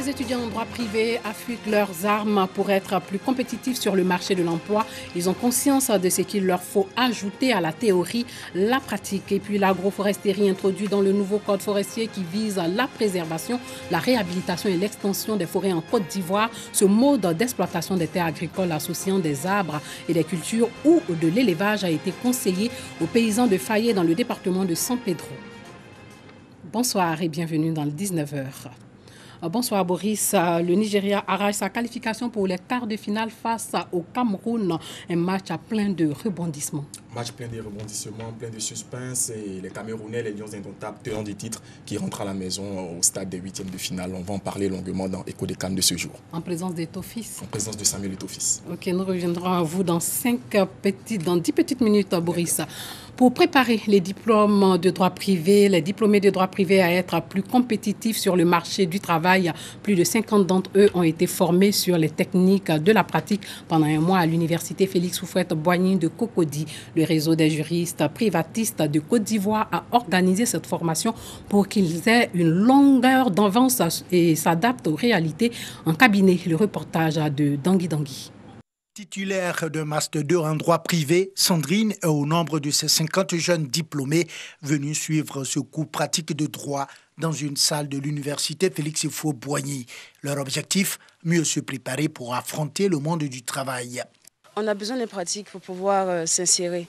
Les étudiants en droit privé affûtent leurs armes pour être plus compétitifs sur le marché de l'emploi. Ils ont conscience de ce qu'il leur faut ajouter à la théorie, la pratique. Et puis l'agroforesterie introduit dans le nouveau code forestier qui vise la préservation, la réhabilitation et l'extension des forêts en Côte d'Ivoire. Ce mode d'exploitation des terres agricoles associant des arbres et des cultures ou de l'élevage a été conseillé aux paysans de Fayet dans le département de San Pedro. Bonsoir et bienvenue dans le 19h. Bonsoir Boris. Le Nigeria arrache sa qualification pour les quarts de finale face au Cameroun. Un match à plein de rebondissements. Match plein de rebondissements, plein de suspense. Et les Camerounais, les Lions indomptables, tenants du titre, qui rentrent à la maison au stade des huitièmes de finale. On va en parler longuement dans Écho des Cannes de ce jour. En présence d'Etofis. En présence de Samuel Etofis. Ok, nous reviendrons à vous dans 10 petites minutes, Boris. Pour préparer les diplômes de droit privé, les diplômés de droit privé à être plus compétitifs sur le marché du travail, plus de 50 d'entre eux ont été formés sur les techniques de la pratique pendant un mois à l'université Félix Houphouët-Boigny de Cocody. Le réseau des juristes privatistes de Côte d'Ivoire a organisé cette formation pour qu'ils aient une longueur d'avance et s'adaptent aux réalités en cabinet. Le reportage de Dangui Dangui. Titulaire d'un Master 2 en droit privé, Sandrine est au nombre de ces 50 jeunes diplômés venus suivre ce cours pratique de droit dans une salle de l'université Félix Houphouët-Boigny. Leur objectif, mieux se préparer pour affronter le monde du travail. On a besoin de pratique pour pouvoir s'insérer.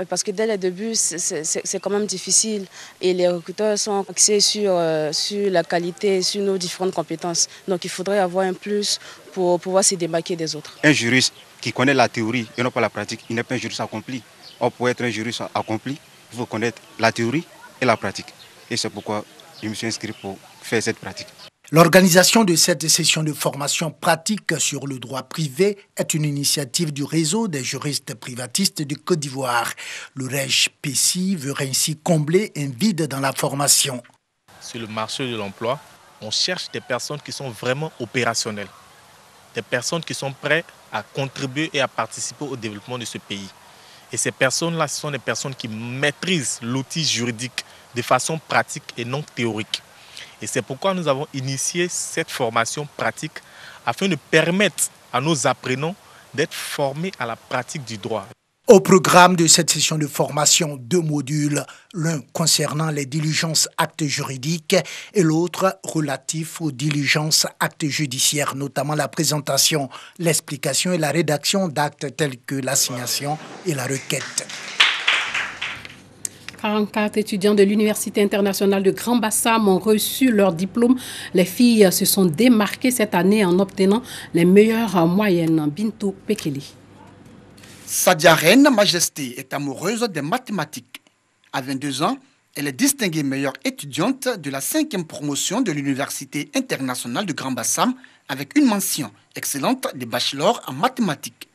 Parce que dès le début, c'est quand même difficile et les recruteurs sont axés sur la qualité, sur nos différentes compétences. Donc il faudrait avoir un plus pour pouvoir se démarquer des autres. Un juriste qui connaît la théorie et non pas la pratique, il n'est pas un juriste accompli. Or, pour être un juriste accompli, il faut connaître la théorie et la pratique. Et c'est pourquoi je me suis inscrit pour faire cette pratique. L'organisation de cette session de formation pratique sur le droit privé est une initiative du réseau des juristes privatistes de Côte d'Ivoire. Le REJ-PECI veut ainsi combler un vide dans la formation. Sur le marché de l'emploi, on cherche des personnes qui sont vraiment opérationnelles, des personnes qui sont prêtes à contribuer et à participer au développement de ce pays. Et ces personnes-là, ce sont des personnes qui maîtrisent l'outil juridique de façon pratique et non théorique. Et c'est pourquoi nous avons initié cette formation pratique afin de permettre à nos apprenants d'être formés à la pratique du droit. Au programme de cette session de formation, 2 modules, l'un concernant les diligences actes juridiques et l'autre relatif aux diligences actes judiciaires, notamment la présentation, l'explication et la rédaction d'actes tels que l'assignation et la requête. 44 étudiants de l'Université internationale de Grand Bassam ont reçu leur diplôme. Les filles se sont démarquées cette année en obtenant les meilleures moyennes. Bintou Pekeli. Sadia Reine Majesté est amoureuse des mathématiques. À 22 ans, elle est distinguée meilleure étudiante de la 5e promotion de l'Université internationale de Grand Bassam avec une mention excellente de bachelor en mathématiques.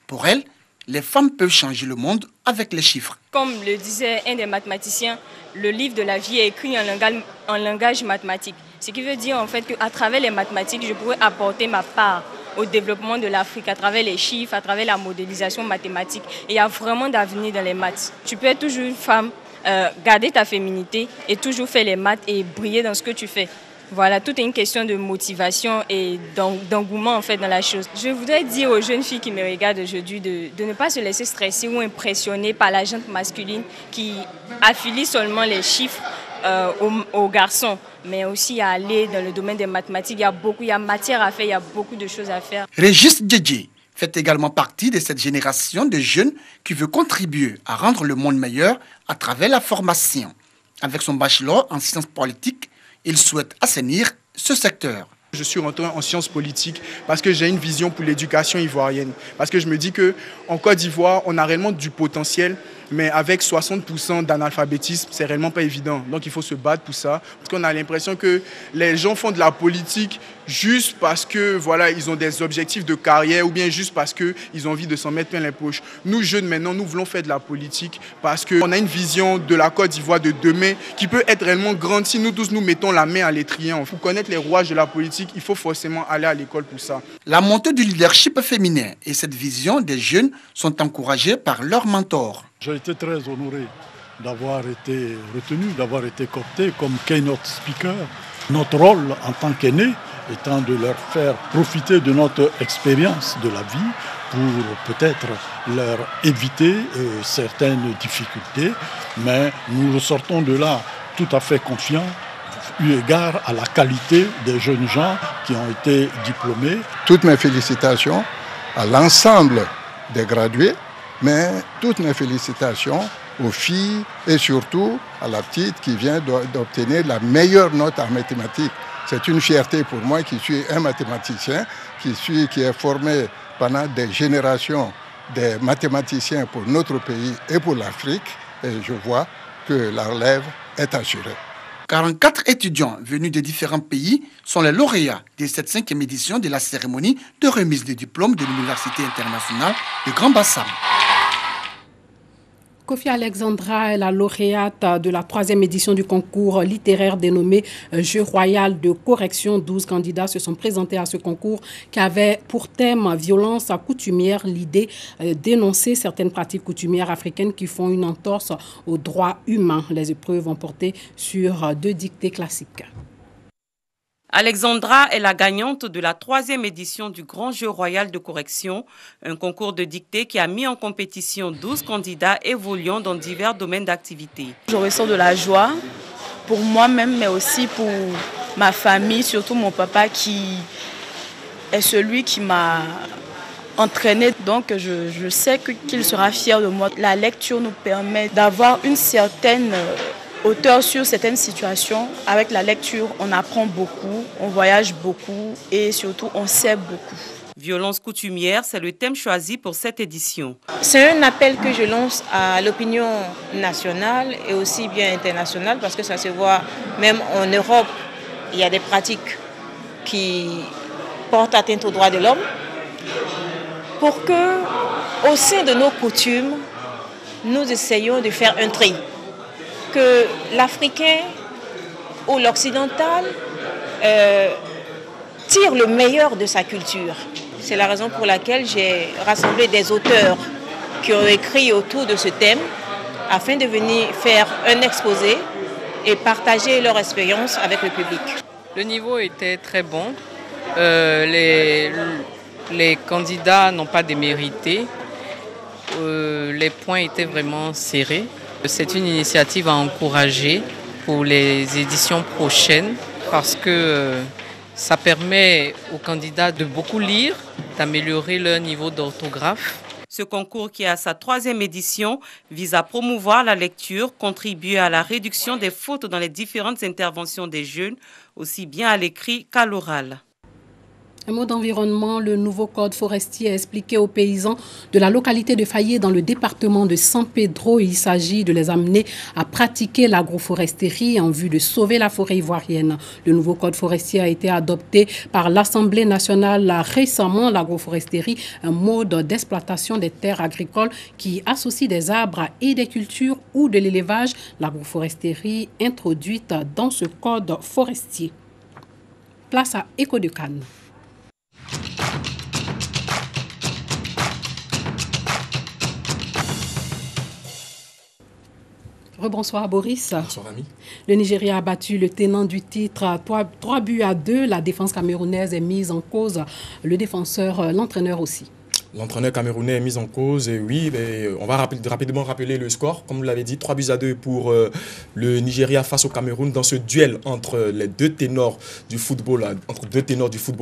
Pour elle, les femmes peuvent changer le monde avec les chiffres. Comme le disait un des mathématiciens, le livre de la vie est écrit en langage mathématique. Ce qui veut dire en fait qu'à travers les mathématiques, je pourrais apporter ma part au développement de l'Afrique, à travers les chiffres, à travers la modélisation mathématique. Et il y a vraiment d'avenir dans les maths. Tu peux être toujours une femme, garder ta féminité et toujours faire les maths et briller dans ce que tu fais. Voilà, tout est une question de motivation et d'engouement en fait dans la chose. Je voudrais dire aux jeunes filles qui me regardent aujourd'hui de ne pas se laisser stresser ou impressionner par la gente masculine qui affilie seulement les chiffres aux garçons, mais aussi à aller dans le domaine des mathématiques. Il y a matière à faire, il y a beaucoup de choses à faire. Régis Djedje fait également partie de cette génération de jeunes qui veut contribuer à rendre le monde meilleur à travers la formation. Avec son bachelor en sciences politiques, il souhaite assainir ce secteur. Je suis rentré en sciences politiques parce que j'ai une vision pour l'éducation ivoirienne. Parce que je me dis qu'en Côte d'Ivoire, on a réellement du potentiel, mais avec 60% d'analphabétisme, c'est réellement pas évident. Donc il faut se battre pour ça. Parce qu'on a l'impression que les gens font de la politique juste parce que voilà, ils ont des objectifs de carrière ou bien juste parce qu'ils ont envie de s'en mettre plein les poches. Nous, jeunes, maintenant, nous voulons faire de la politique parce qu'on a une vision de la Côte d'Ivoire de demain qui peut être réellement grande si nous tous nous mettons la main à l'étrier. Pour connaître les rouages de la politique, il faut forcément aller à l'école pour ça. La montée du leadership féminin et cette vision des jeunes sont encouragées par leurs mentors. J'ai été très honoré d'avoir été retenu, d'avoir été coopté comme keynote speaker Notre rôle en tant qu'aînés étant de leur faire profiter de notre expérience de la vie pour peut-être leur éviter certaines difficultés, mais nous ressortons de là tout à fait confiants eu égard à la qualité des jeunes gens qui ont été diplômés. Toutes mes félicitations à l'ensemble des gradués, mais toutes mes félicitations aux filles et surtout à la petite qui vient d'obtenir la meilleure note en mathématiques. C'est une fierté pour moi qui suis un mathématicien, qui est formé pendant des générations des mathématiciens pour notre pays et pour l'Afrique. Et je vois que la relève est assurée. 44 étudiants venus de différents pays sont les lauréats de cette 5e édition de la cérémonie de remise des diplômes de l'Université internationale de Grand Bassam. Kofi Alexandra est la lauréate de la 3e édition du concours littéraire dénommé Jeu royal de correction. 12 candidats se sont présentés à ce concours qui avait pour thème violence coutumière, l'idée d'énoncer certaines pratiques coutumières africaines qui font une entorse aux droits humains. Les épreuves ont porté sur 2 dictées classiques. Alexandra est la gagnante de la 3e édition du Grand Jeu royal de correction, un concours de dictée qui a mis en compétition 12 candidats évoluant dans divers domaines d'activité. Je ressens de la joie pour moi-même, mais aussi pour ma famille, surtout mon papa qui est celui qui m'a entraîné. Donc je sais qu'il sera fier de moi. La lecture nous permet d'avoir une certaine hauteur sur certaines situations. Avec la lecture, on apprend beaucoup, on voyage beaucoup et surtout on sait beaucoup. Violence coutumière, c'est le thème choisi pour cette édition. C'est un appel que je lance à l'opinion nationale et aussi bien internationale parce que ça se voit même en Europe, il y a des pratiques qui portent atteinte aux droits de l'homme. Pour que, au sein de nos coutumes, nous essayons de faire un tri. Que l'Africain ou l'Occidental tire le meilleur de sa culture. C'est la raison pour laquelle j'ai rassemblé des auteurs qui ont écrit autour de ce thème afin de venir faire un exposé et partager leur expérience avec le public. Le niveau était très bon. Les candidats n'ont pas démérité. Les points étaient vraiment serrés. C'est une initiative à encourager pour les éditions prochaines parce que ça permet aux candidats de beaucoup lire, d'améliorer leur niveau d'orthographe. Ce concours qui est à sa 3e édition vise à promouvoir la lecture, contribuer à la réduction des fautes dans les différentes interventions des jeunes, aussi bien à l'écrit qu'à l'oral. Un mot d'environnement, le nouveau code forestier a expliqué aux paysans de la localité de Fayé dans le département de San Pedro. Il s'agit de les amener à pratiquer l'agroforesterie en vue de sauver la forêt ivoirienne. Le nouveau code forestier a été adopté par l'Assemblée nationale récemment. L'agroforesterie, un mode d'exploitation des terres agricoles qui associe des arbres et des cultures ou de l'élevage. L'agroforesterie introduite dans ce code forestier. Place à Écho de Cannes. Rebonsoir Boris. Bonsoir Ami. Le Nigeria a battu le tenant du titre 3-2. La défense camerounaise est mise en cause. Le défenseur, l'entraîneur aussi. L'entraîneur camerounais est mis en cause, et oui, on va rapidement rappeler le score. Comme vous l'avez dit, 3-2 pour le Nigeria face au Cameroun dans ce duel entre les deux ténors du football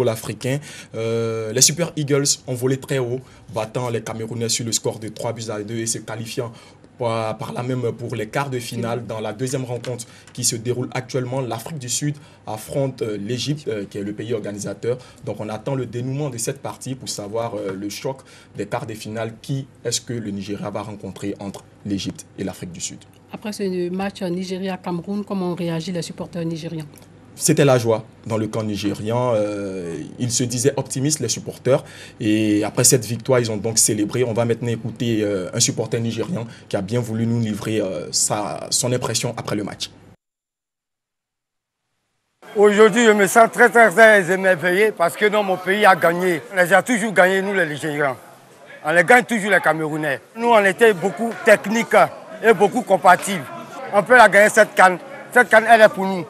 africain. Les Super Eagles ont volé très haut, battant les Camerounais sur le score de 3-2 et se qualifiant par là même pour les quarts de finale. Dans la deuxième rencontre qui se déroule actuellement, l'Afrique du Sud affronte l'Égypte, qui est le pays organisateur. Donc on attend le dénouement de cette partie pour savoir le choc des quarts de finale. Qui est-ce que le Nigeria va rencontrer entre l'Égypte et l'Afrique du Sud? Après ce match Nigeria-Cameroun, comment ont réagi les supporters nigériens? C'était la joie dans le camp nigérian. Ils se disaient optimistes, les supporters. Et après cette victoire, ils ont donc célébré. On va maintenant écouter un supporter nigérian qui a bien voulu nous livrer son impression après le match. Aujourd'hui, je me sens très, très, très émerveillé parce que mon pays a gagné. On les a toujours gagnés, nous, les Nigérians. On les gagne toujours, les Camerounais. Nous, on était beaucoup techniques et beaucoup compatibles. On peut la gagner, cette CAN. Cette CAN, elle est pour nous.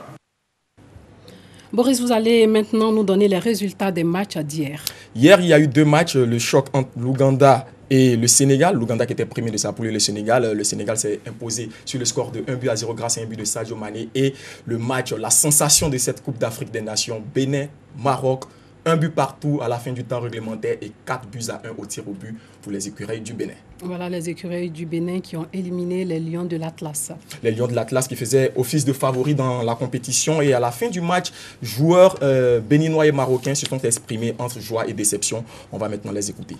Boris, vous allez maintenant nous donner les résultats des matchs d'hier. Hier, il y a eu 2 matchs, le choc entre l'Ouganda et le Sénégal. L'Ouganda qui était premier de sa poule et le Sénégal s'est imposé sur le score de 1-0 grâce à un but de Sadio Mané. Et le match, la sensation de cette Coupe d'Afrique des Nations, Bénin-Maroc, 1 but partout à la fin du temps réglementaire et 4-1 au tir au but pour les écureuils du Bénin. Voilà les écureuils du Bénin qui ont éliminé les Lions de l'Atlas. Les Lions de l'Atlas qui faisaient office de favoris dans la compétition. Et à la fin du match, joueurs béninois et marocains se sont exprimés entre joie et déception. On va maintenant les écouter.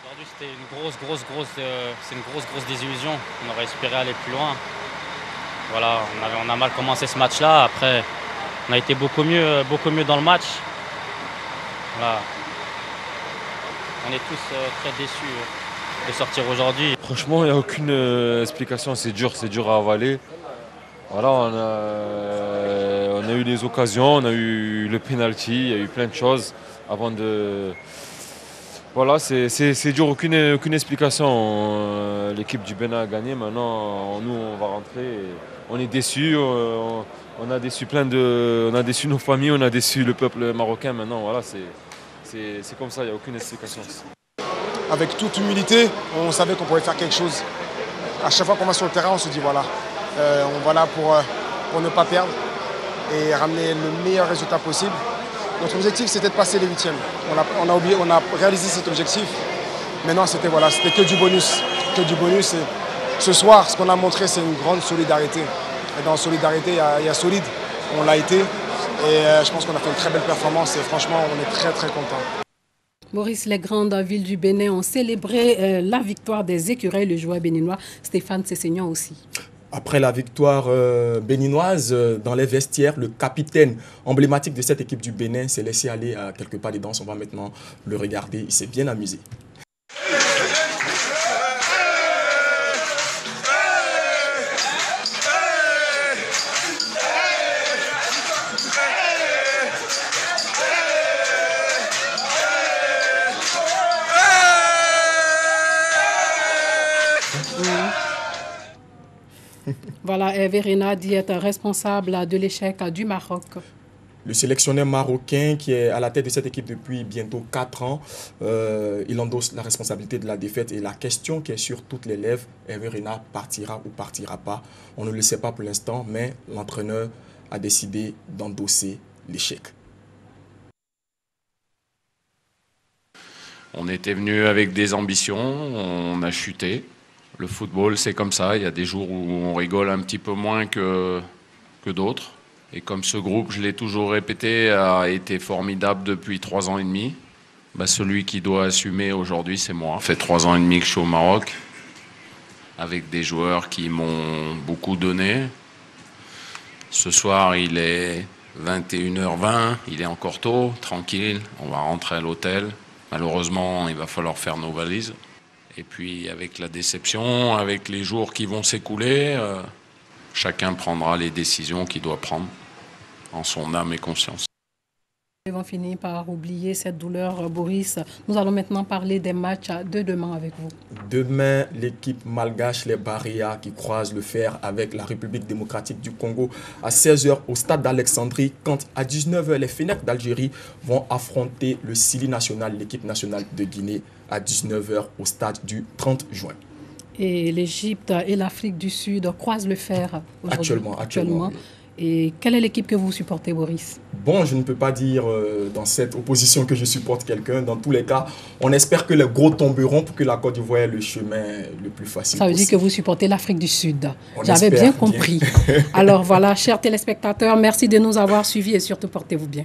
Aujourd'hui, c'était une grosse désillusion. On aurait espéré aller plus loin. Voilà, on a mal commencé ce match-là. Après, on a été beaucoup mieux dans le match. Voilà. On est tous très déçus de sortir aujourd'hui. Franchement, il n'y a aucune explication. C'est dur à avaler. Voilà, on a eu les occasions, on a eu le penalty, il y a eu plein de choses avant de. Voilà, c'est dur, aucune explication. L'équipe du Bénin a gagné. Maintenant, nous, on va rentrer. On est déçus. On a déçu on a déçu nos familles, on a déçu le peuple marocain. Maintenant, voilà, c'est comme ça, il n'y a aucune explication. Avec toute humilité, on savait qu'on pouvait faire quelque chose. À chaque fois qu'on va sur le terrain, on se dit voilà, on va là pour ne pas perdre et ramener le meilleur résultat possible. Notre objectif, c'était de passer les 8e. On a réalisé cet objectif. Maintenant, c'était que du bonus. Et ce soir, ce qu'on a montré, c'est une grande solidarité. Et dans solidarité, il y a solide. On l'a été. Et je pense qu'on a fait une très belle performance. Et franchement, on est très, très contents. Maurice, les grandes villes du Bénin ont célébré la victoire des écureuils, le joueur béninois Stéphane Sessegnon aussi. Après la victoire béninoise, dans les vestiaires, le capitaine emblématique de cette équipe du Bénin s'est laissé aller à quelques pas de danse. On va maintenant le regarder. Il s'est bien amusé. Voilà, Hervé Renard dit être responsable de l'échec du Maroc. Le sélectionneur marocain qui est à la tête de cette équipe depuis bientôt 4 ans, il endosse la responsabilité de la défaite. Et la question qui est sur toutes les lèvres, Hervé Renard partira ou partira pas. On ne le sait pas pour l'instant, mais l'entraîneur a décidé d'endosser l'échec. On était venu avec des ambitions, on a chuté. Le football, c'est comme ça. Il y a des jours où on rigole un petit peu moins que d'autres. Et comme ce groupe, je l'ai toujours répété, a été formidable depuis 3 ans et demi, celui qui doit assumer aujourd'hui, c'est moi. Ça fait 3 ans et demi que je suis au Maroc, avec des joueurs qui m'ont beaucoup donné. Ce soir, il est 21h20, il est encore tôt, tranquille. On va rentrer à l'hôtel. Malheureusement, il va falloir faire nos valises. Et puis avec la déception, avec les jours qui vont s'écouler, chacun prendra les décisions qu'il doit prendre en son âme et conscience. Nous avons fini par oublier cette douleur, Boris. Nous allons maintenant parler des matchs de demain avec vous. Demain, l'équipe malgache, les Barrias, qui croisent le fer avec la République démocratique du Congo à 16h au stade d'Alexandrie. Quand à 19h, les Fennecs d'Algérie vont affronter le Sili national, l'équipe nationale de Guinée, à 19h au stade du 30 juin. Et l'Égypte et l'Afrique du Sud croisent le fer actuellement. Et quelle est l'équipe que vous supportez, Boris? Bon, je ne peux pas dire dans cette opposition que je supporte quelqu'un. Dans tous les cas, on espère que les gros tomberont pour que la Côte d'Ivoire ait le chemin le plus facile. Ça veut dire que vous supportez l'Afrique du Sud. J'avais bien compris. Alors voilà, chers téléspectateurs, merci de nous avoir suivis et surtout portez-vous bien.